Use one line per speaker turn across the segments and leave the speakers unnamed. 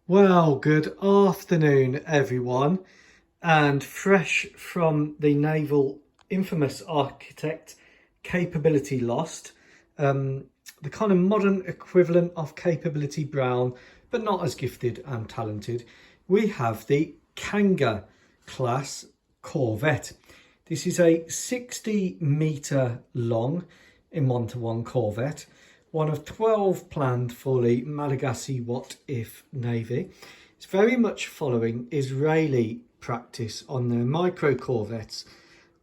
Well, good afternoon, everyone, and fresh from the Naval infamous architect Capability Lost, the kind of modern equivalent of Capability Brown, but not as gifted and talented, we have the Kanga Class Corvette. This is a 60-metre long in 1-to-1 Corvette, one of 12 planned for the Malagasy What If Navy. It's very much following Israeli practice on their micro corvettes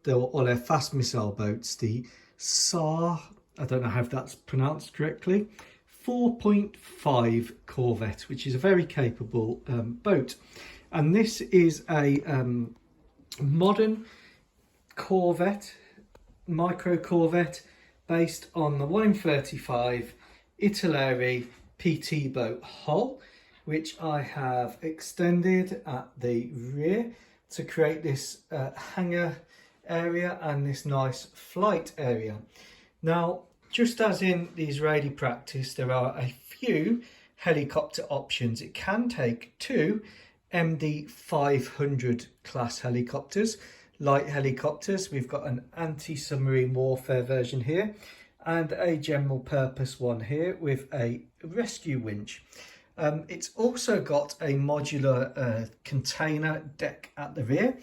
or their fast missile boats, the SAR, I don't know how that's pronounced correctly, 4.5 Corvette, which is a very capable boat. And this is a modern Corvette, micro Corvette, based on the 1 in 35 Italeri PT boat hull, which I have extended at the rear to create this hangar area and this nice flight area. Now, just as in the Israeli practice, there are a few helicopter options. It can take two MD 500 class helicopters, light helicopters. We've got an anti-submarine warfare version here and a general purpose one here with a rescue winch. It's also got a modular container deck at the rear.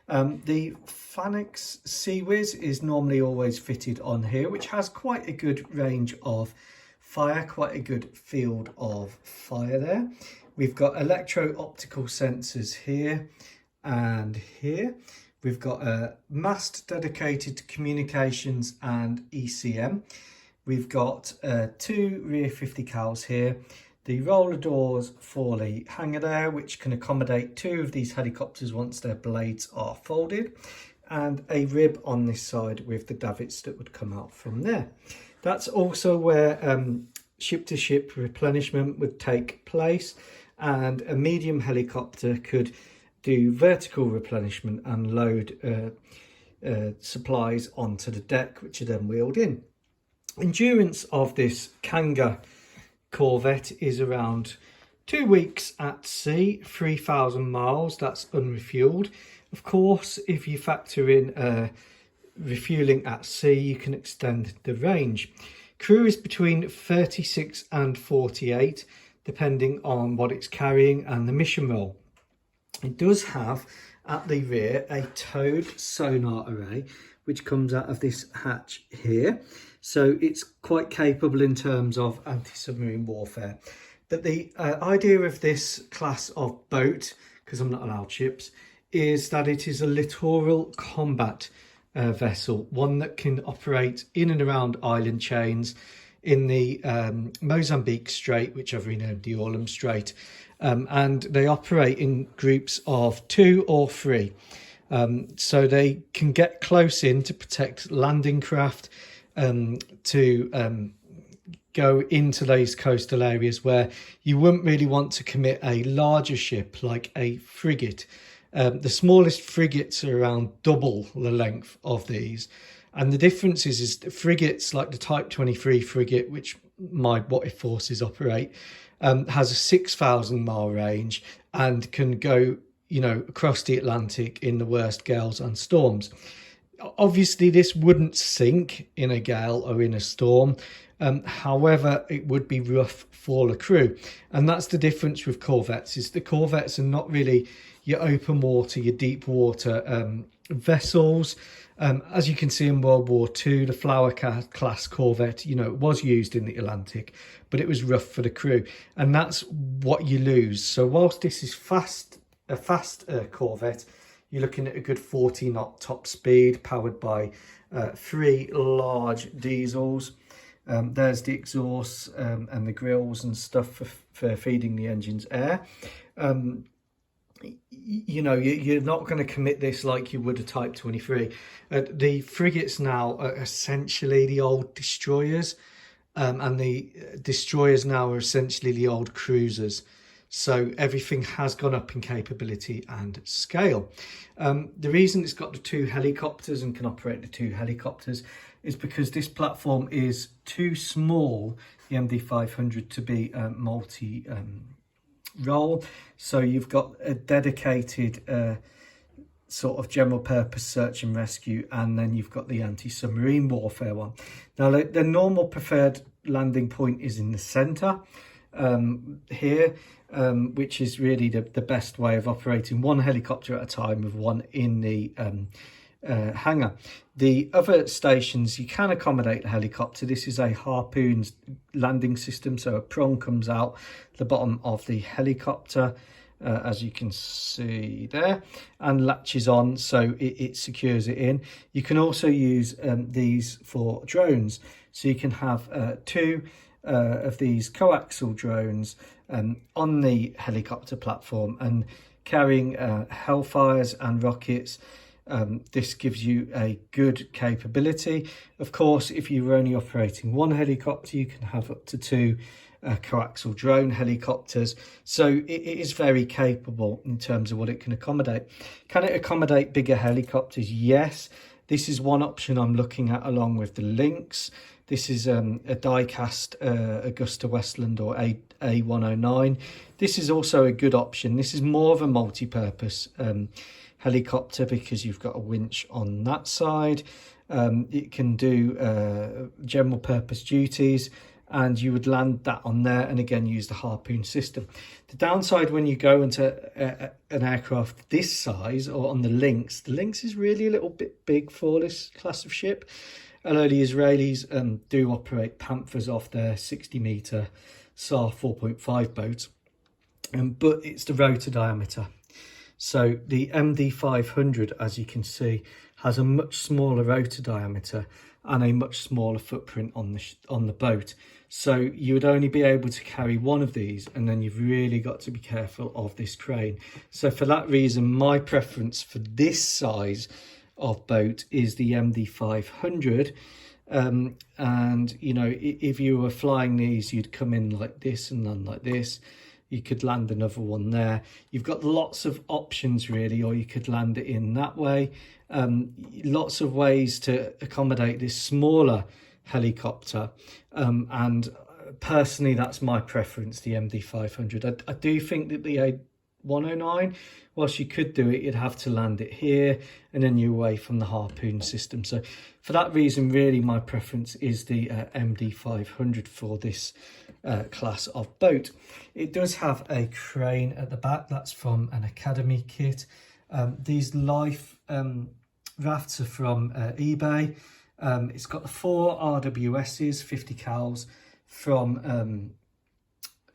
The Phanex Seawiz is normally always fitted on here, which has quite a good range of fire, quite a good field of fire there. We've got electro-optical sensors here and here. We've got a mast dedicated to communications and ECM. We've got two rear 50 cals here. The roller doors for the hangar there, which can accommodate two of these helicopters once their blades are folded. And a rib on this side with the davits that would come out from there. That's also where ship-to-ship replenishment would take place. And a medium helicopter could do vertical replenishment and load supplies onto the deck, which are then wheeled in. Endurance of this Kanga Corvette is around 2 weeks at sea, 3,000 miles, that's unrefueled. Of course, if you factor in refueling at sea, you can extend the range. Crew is between 36 and 48, depending on what it's carrying and the mission role. It does have at the rear a towed sonar array, which comes out of this hatch here. So it's quite capable in terms of anti-submarine warfare. But the idea of this class of boat, because I'm not allowed ships, is that it is a littoral combat vessel, one that can operate in and around island chains in the Mozambique Strait, which I've renamed the Orlum Strait. And they operate in groups of 2 or 3. So they can get close in to protect landing craft, to go into those coastal areas where you wouldn't really want to commit a larger ship like a frigate. The smallest frigates are around double the length of these. And the difference is frigates like the Type 23 frigate, which my What If forces operate, has a 6,000 mile range and can go, across the Atlantic in the worst gales and storms. Obviously, this wouldn't sink in a gale or in a storm. However, it would be rough for the crew. And that's the difference with Corvettes, is the Corvettes are not really your open water, your deep water vessels. As you can see in World War II, the Flower Class Corvette, it was used in the Atlantic, but it was rough for the crew. And that's what you lose. So whilst this is a fast Corvette, you're looking at a good 40 knot top speed, powered by 3 large diesels. There's the exhausts and the grills and stuff for feeding the engines air. You're not going to commit this like you would a Type 23. The frigates now are essentially the old destroyers, and the destroyers now are essentially the old cruisers. So everything has gone up in capability and scale. The reason it's got the 2 helicopters and can operate the 2 helicopters is because this platform is too small, the MD500, to be multi role. So you've got a dedicated sort of general purpose search and rescue, and then you've got the anti-submarine warfare one. Now the normal preferred landing point is in the center here, which is really the best way of operating one helicopter at a time with one in the hangar. The other stations, you can accommodate the helicopter. This is a Harpoon landing system, so a prong comes out the bottom of the helicopter, as you can see there, and latches on, so it secures it in. You can also use these for drones, so you can have two of these coaxial drones on the helicopter platform and carrying Hellfires and rockets. This gives you a good capability. Of course, if you're only operating one helicopter, you can have up to two coaxial drone helicopters. So it is very capable in terms of what it can accommodate. Can it accommodate bigger helicopters? Yes. This is one option I'm looking at along with the Lynx. This is a die-cast Augusta Westland or A109. This is also a good option. This is more of a multi-purpose helicopter because you've got a winch on that side. It can do general purpose duties, and you would land that on there and again use the Harpoon system. The downside when you go into an aircraft this size or on the Lynx is really a little bit big for this class of ship. Although the Israelis do operate Panthers off their 60-metre SAR 4.5 boat, but it's the rotor diameter. So the MD500, as you can see, has a much smaller rotor diameter and a much smaller footprint on the boat. So you would only be able to carry one of these, and then you've really got to be careful of this crane. So for that reason, my preference for this size of boat is the MD500. And you know, if you were flying these, you'd come in like this and then like this. You could land another one there. You've got lots of options really, or you could land it in that way. Lots of ways to accommodate this smaller helicopter. And personally, that's my preference, the MD500. I do think that the A109, whilst you could do it, you'd have to land it here and then you're away from the Harpoon system. So for that reason, really my preference is the MD500 for this class of boat. It does have a crane at the back. That's from an Academy kit. These life rafts are from eBay. It's got the 4 RWSs, 50 cals from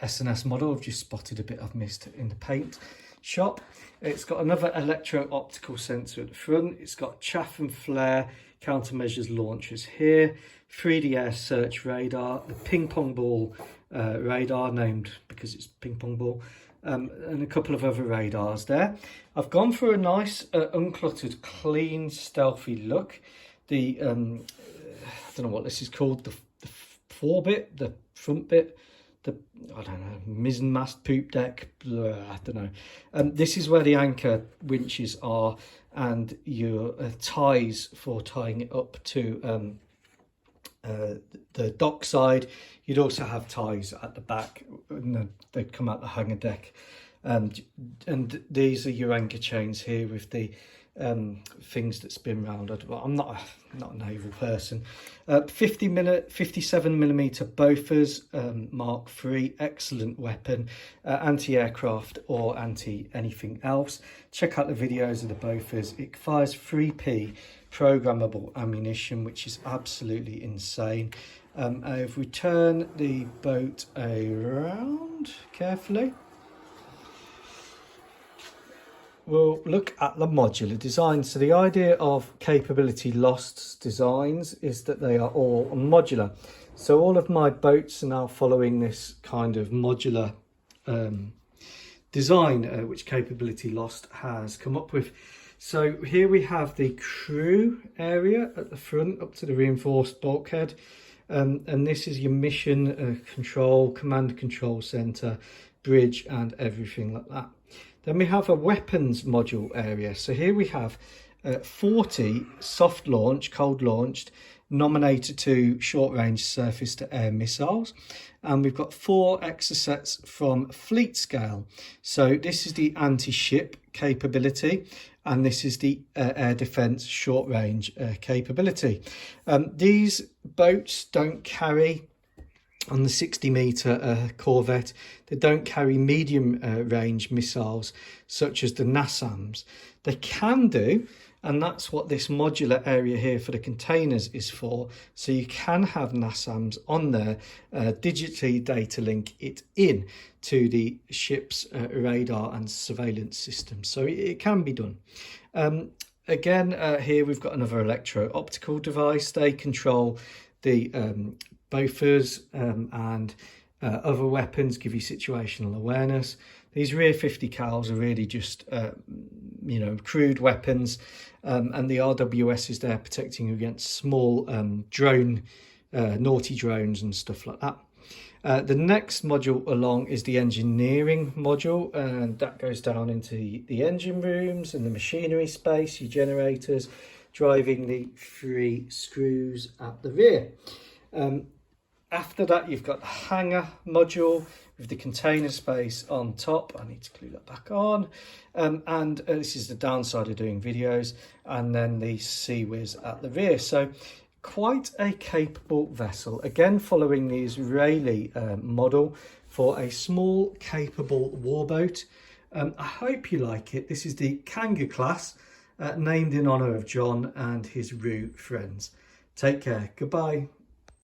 S&S model. I've just spotted a bit I've missed in the paint shop. It's got another electro-optical sensor at the front. It's got chaff and flare countermeasures launchers here, 3D air search radar, the ping pong ball radar, named because it's ping pong ball, and a couple of other radars there. I've gone for a nice uncluttered, clean, stealthy look. The I don't know what this is called, the forebit, the front bit, the, I don't know, mizzen mast, poop deck, blah, I don't know. This is where the anchor winches are and your ties for tying it up to the dock side. You'd also have ties at the back, and they'd come out the hangar deck. And these are your anchor chains here with the things that spin round. I'm not a naval person. 57mm Bofors Mark III, excellent weapon, anti-aircraft or anti-anything else. Check out the videos of the Bofors. It fires 3p programmable ammunition, which is absolutely insane. If we turn the boat around carefully, we'll look at the modular design. So the idea of capability lost designs is that they are all modular. So all of my boats are now following this kind of modular design, which Capability Lost has come up with. So here we have the crew area at the front up to the reinforced bulkhead. And this is your mission control, command control center, bridge and everything like that. Then we have a weapons module area. So here we have 40 soft launch, cold launched Nominator 2 short-range surface-to-air missiles, and we've got 4 Exocets from Fleet Scale. So this is the anti-ship capability, and this is the air defence short-range capability. These boats don't carry, on the 60-metre Corvette, they don't carry medium range missiles such as the NASAMS. They can do, and that's what this modular area here for the containers is for. So you can have NASAMS on there, digitally data link it in to the ship's radar and surveillance system. So it can be done. Again, here we've got another electro-optical device. They control the Bofors and other weapons, give you situational awareness. These rear 50 cals are really just, you know, crude weapons, and the RWS is there protecting you against small naughty drones and stuff like that. The next module along is the engineering module, and that goes down into the engine rooms and the machinery space, your generators, driving the 3 screws at the rear. After that, you've got the hangar module with the container space on top. I need to glue that back on. And this is the downside of doing videos. And then the CIWS at the rear. So quite a capable vessel. Again, following the Israeli model for a small, capable warboat. I hope you like it. This is the Kanga Class, named in honour of John and his Roo friends. Take care. Goodbye.